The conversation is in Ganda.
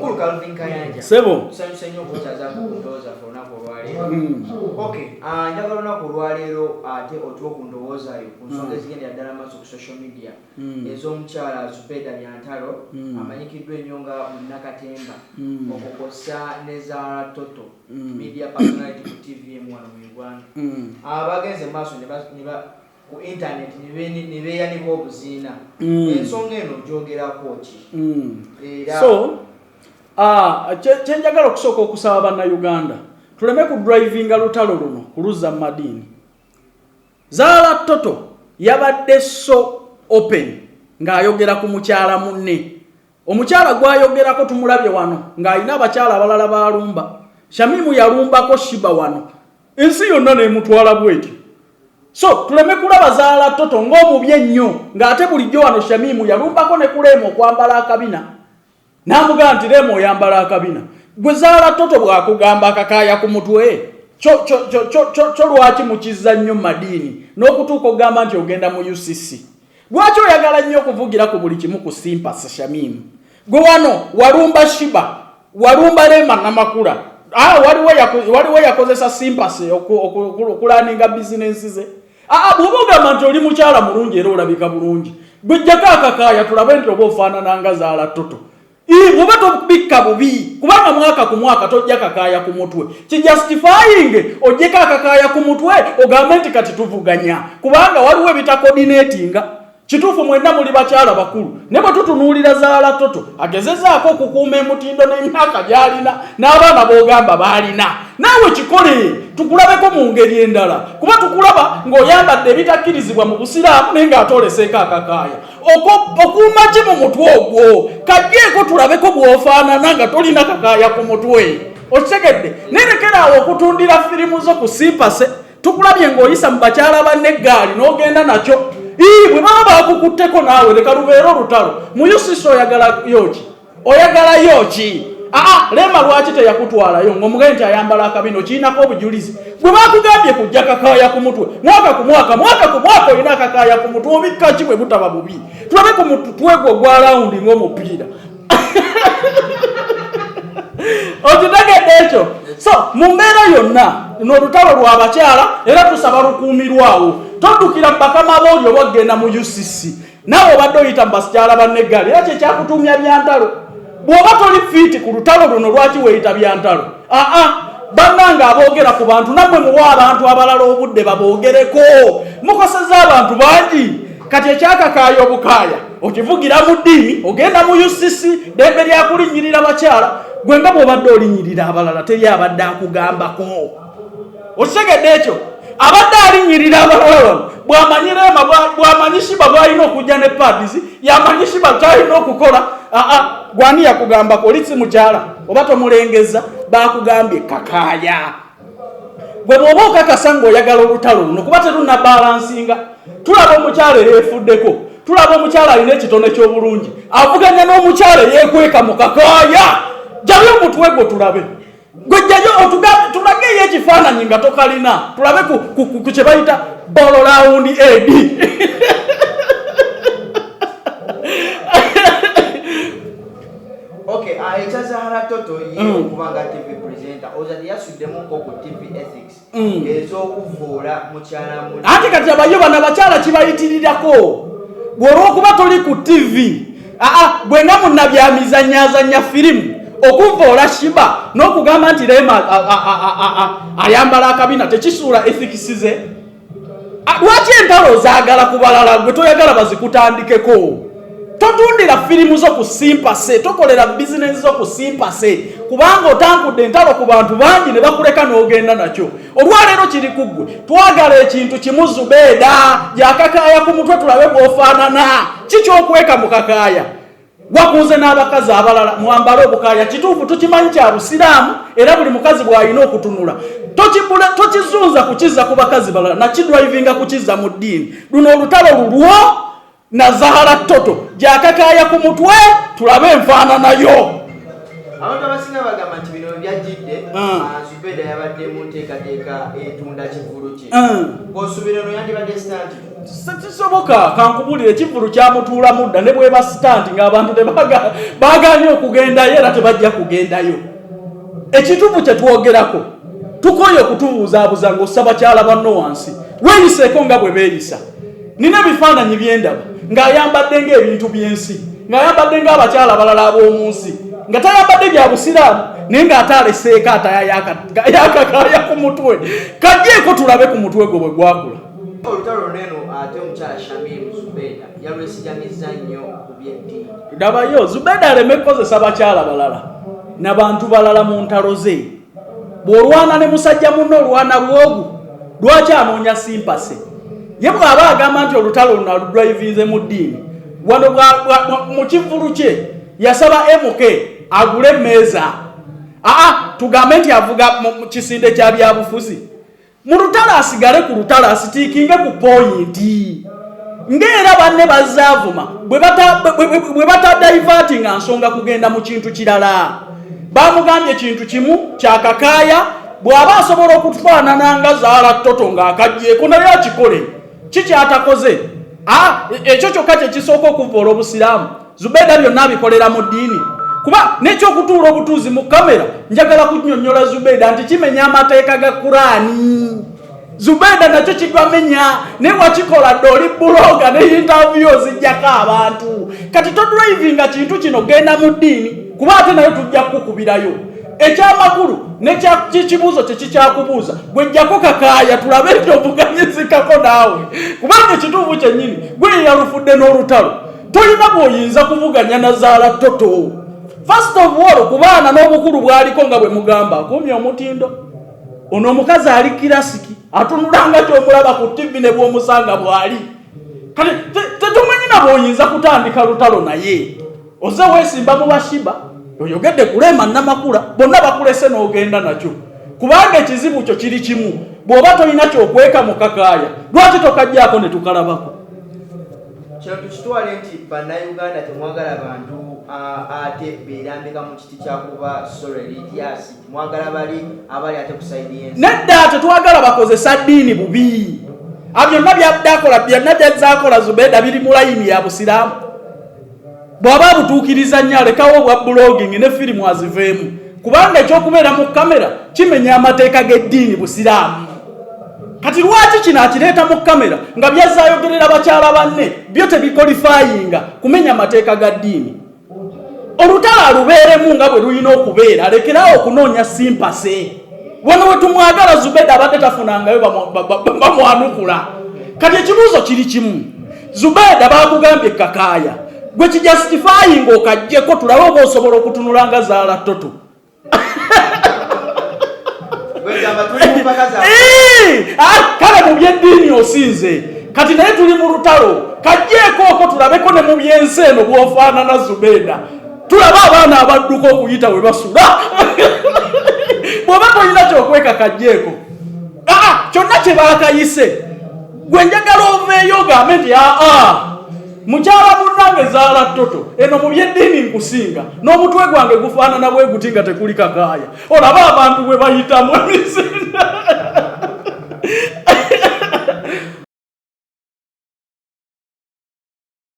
mukulu Calvin Kayanja sebo sanyo kuchaza kundoza fona ko lwalero okay njagala na ko lwalero ate otwo kundoza yo kunsonga zigenda yadala maso ku social media ezo mchala Zubeda Byantalo amanyikidwe nyonga Nakatemba okokosa neza toto media personality ku TV mwana mu Uganda abagenze maso ne ba ku internet nibe yani ko buzina ensonga eno jogera kochi so chenjagala okusooka okusaba banna Uganda tuleme ku drivinga lutalo luno kuluza madini Zala Toto yabadde so open ng'ayogera ku mukyala munne omukyala gwayogerako tumulabye wano ng'alina abakyala abalala balumba Shamimu yalumbako Shiba wano ensi yonna n'emutwala bwetyo so tuleme kulaba Zala Toto ng'omubye ennyo ng'ate bulijjo wano Shamimu yalumbako ne kulema okwambala akabina namuga nti lemo oyambala akabina gwe Zala Toto bwakugamba akakaya ku mutwe cho lwaki mukiza nnyo madini n'okutuuka ogamba nti ogenda mu UCC lwaki oyagala nnyo okuvugira ku buli kimu ku Simpasa Shamimu gwe wano walumba Shiba walumba Lema Namakula waliwo yakozesa Simpasa okulaninga bizinensi ze bw'obagamba nti oli mukyala mulungi era olabika bulungi gwejjako akakaya tulabe nti oba ofaanana nga Zala Toto bw'oba tobikka bubi kubanga mwaka ku mwaka tojja kakaya ku mutwe kijustifying ojjeko akakaya ku mutwe ogambe nti kati tuvuganya kubanga waliwo ebitacoordinatinga kituufu mwenna muli bakyala bakulu ne bwe tutunuulira Zala Toto agezezaako okukuuma emutindo n'emyaka gy'alina n'abaana b'ogamba baalina naawe kikole tukulabeko mu ngeri endala kuba tukulaba ng'oyambadde ebitakkirizibwa mu busiraamu naye ng'atoleseeko akakaya okuuma ki mu mutwe ogwo kajjeeko tulabeko bw'ofaanana nga tolina kakaya ku mutwe okitegedde nerekeraawo okutundira firimu zo ku Simpase tukulabye ng'oyisa mu bakyala banne eggaali n'ogenda nakyo bwe baba bakukutteko naawe leka lubeere olutalo mu UCC oyagala yoki Lema lwaki teyakutwalayo ng'omugaye nti ayambala akabino kirinako obujulizi bwe bakugambye kujja kakaya ku mutwe mwaka ku mwaka olina akakaya ku mutwe obikka ki bwe butaba bubi tulabe ku mutwe gwo gwa lawundi ng'omupiira okitegedde ekyo so mu mbeera yonna n'olutalo lw'abakyala era tusaba lukuumirwawo toddukira mu bakama booli oba ogenda mu UCC naawe obadde oyita mu bakyala bannegaali era kyekyakutumya Byantalo bw'oba toli fiiti ku lutalo luno lwaki weeyita Byantalo bannanga aboogera ku bantu nammwe muwa abantu abalala obudde baboogereko mukoseza abantu bangi kati ekyakakaaya obukaaya okivugira mu ddiini ogenda mu UCC ddembe lyakulinnyirira bakyala gwe nga bw'obadde olinnyirira abalala teri abadde akugambako okitegedde ekyo abadde alinnyirira abalala bw'amanyi Lema bw'amanyi Shiba bw'alina okujja ne pads yamanyi Shiba kyalina okukola gwani yakugambako oli si mukyala oba tomulengeza bakugambye kakaya gwe bw'oba okakasa ng'oyagala olutalo luno kuba terunnabalansinga tulaba omukyala eyeefuddeko tulaba omukyala alina ekitone ky'obulungi avuganya n'omukyala eyeekweka mu kakaya jjayo omutwe gwo tulabe gwe jjayo tulageyo ekifaananyi nga tokalina tulabe ku kye bayita bolo lawundi edi okay eka Zala Toto ye kubanga TV presenter ozali yasuddemu ko ku TV ethics ez'okuvuula mukyala mu ate kati abayo bana bakyala kibayitirirako bw'olwokuba toli ku TV bwe nga munnabyamizannyazannya firimu okuvuula Shiba n'okugamba nti Lema ayambala akabina tekisuula ethics ze lwaki entalo zaagala ku balala gwe toyagala bazikutandikeko totundira firimu zo ku Simpase tokolera bizinensi zo ku Simpase kubanga otankudde entalo ku bantu bangi ne bakuleka n'ogenda nakyo olwaleero kiri ku ggwe twagala ekintu kimu Zubeda gyakakaaya ku mutwe tulabe bw'ofaanana kikyokweka mu kakaaya wakunze n'abakazi abalala mwambale obukaaya kituufu tukimanyi kya busiraamu era buli mukazi bw'alina okutunula tokizunza kukiza ku bakazi balala nakidrivinga kukiza mu ddiini luno olutalo lulwo na Zala Toto gyakakaaya ku mutwe tulabe enfaananayo abantu abasinga bagamba nti bino byajjidde Zubeda yabadde mubadde munteekateeka etunda kivulu kye bw'osuubira no yandibadde stand kisoboka kankubulire ekivulu kyamutuula mudda ne bweba stand ng'abantu baagaanye okugendayo era tebajja kugendayo. Ekitubu kye twogerako tukoye okutubuzaabuza ng'ossabakyala banno wansi weeyiseeko nga bwe beeyisa. Nina ebifaananyi byendaba ng'ayambadde ng'ebintu by'ensi ng'ayambadde ng'abakyala abalala ab'omu nsi nga tayambadde bya busiraamu naye ng'ate aleseeko yakakaaya ku mutwe. Kagyeko tulabe ku mutwe gwe bwe gwakula. Olutalo neno ate omukyala Shamim Zubeda yalwesigamiza nnyo ku by'eddiini. Ndabayo Zubeda aleme kukozesa bakyala balala n'abantu balala mu ntalo ze. Bw'olwana ne musajja munno olwana lwogu lwaki anoonya simpase? Ye bw'aba agamba nti olutalo luno aludrivinze mu ddiini wano mu kivulu kye yasaba MK agule emmeeza. Tugambe nti avuga mu kisinde kya byabufuzi mu lutalo asigale ku lutalo asitiikinge ku poyinti ng'era banne bazaavuma bwe batadaivatinga nsonga kugenda mu kintu kirala. Bamugambye ekintu kimu kyakakaaya bw'aba asobola okutufaanana nga zaala ttoto ng'akagyeko naye akikole kikyatakoze. Ekyo kyokka kye kisooka okuvoola obusiraamu. Zubeda byonna abikolera mu ddiini kuba n'ekyokutuula obutuuzi mu kamera njagala kunnyonnyola Zubeda nti kimenya amateeka ga Kuraani. Zubeda nakyo kigwamenya naye wakikola dde oli buloga ne interview zijjako abantu. Kati todrivinga kintu kino genda mu ddiini kuba ate nayo tujja kukubirayo. Ekyamakulu n'ekibuuzo tekikyakubuuza gwejjako kakaaya tulabe nti ovuganyizikako naawe kubanga ekituufu kyennyini gwe yalufudde n'olutalo tolina bw'oyinza kuvuganya na zaala ttoto. First of all ku baana n'obukulu bw'aliko nga bwe mugamba akumye omutindo. Ono omukazi ali kirasiki atunulanga ky'omulaba ku TV ne bw'omusanga bw'ali. Kati tetumanyi na bw'oyinza kutandika lutalo naye oze weesimba mu bashiba oyogedde kulema namakula bonna bakulese n'ogenda nakyo kubanga ekizibu kyo kiri kimu bw'oba tolina kyokweka mu kakaaya lwaki tokajjaako ne tukalabako. Kino tukitwale nti bannayuganda temwagala bantu ate beerambika mu kiti kyakuba sorelidiasi mwagala bali abali ate ku saidi yensi. Nedda tetwagala bakozesa ddiini bubi. Byonna byonna byazaakola Zubeda biri mu layini ya busiraamu. Bw'aba butuukiriza nnyo alekawo obwa blogging ne firimu aziveemu kubanga ekyokubeera mu kamera kimenya amateeka g'eddiini busiraamu. Kati lwaki kino akireeta mu kamera nga byazaayogerera bakyala banne byo tebikolifayinga kumenya amateeka ga ddiini? Olutalo alubeeremu nga bwe lulina okubeera alekerawo okunoonya simpase. Wano we tumwagala Zubeda abadde tafunangayo bamwanukula. Kati ekibuuzo kiri kimu Zubeda bakugambye kakaaya gwe kijustifyinga okajjeko tulabe oba osobola okutunula nga zaala ttoto. Kale mu byeddiini osinze kati naye tuli mu lutalo kajjeeko okwo tulabeko ne mu byensi eno bw'ofaanana Zubeda tulabe abaana abadduka okuyita we basula. Bw'oba tolina kyokweka kajjeeko kyonna kye baakayise gwe njagala oveeyo ogambe nti mukyala munnange zaala ttoto eno mu byeddiini nkusinga n'omutwe gwange gufaanana bwe guti nga tekuli kakaaya olaba abantu bwe bayitamu emisinde.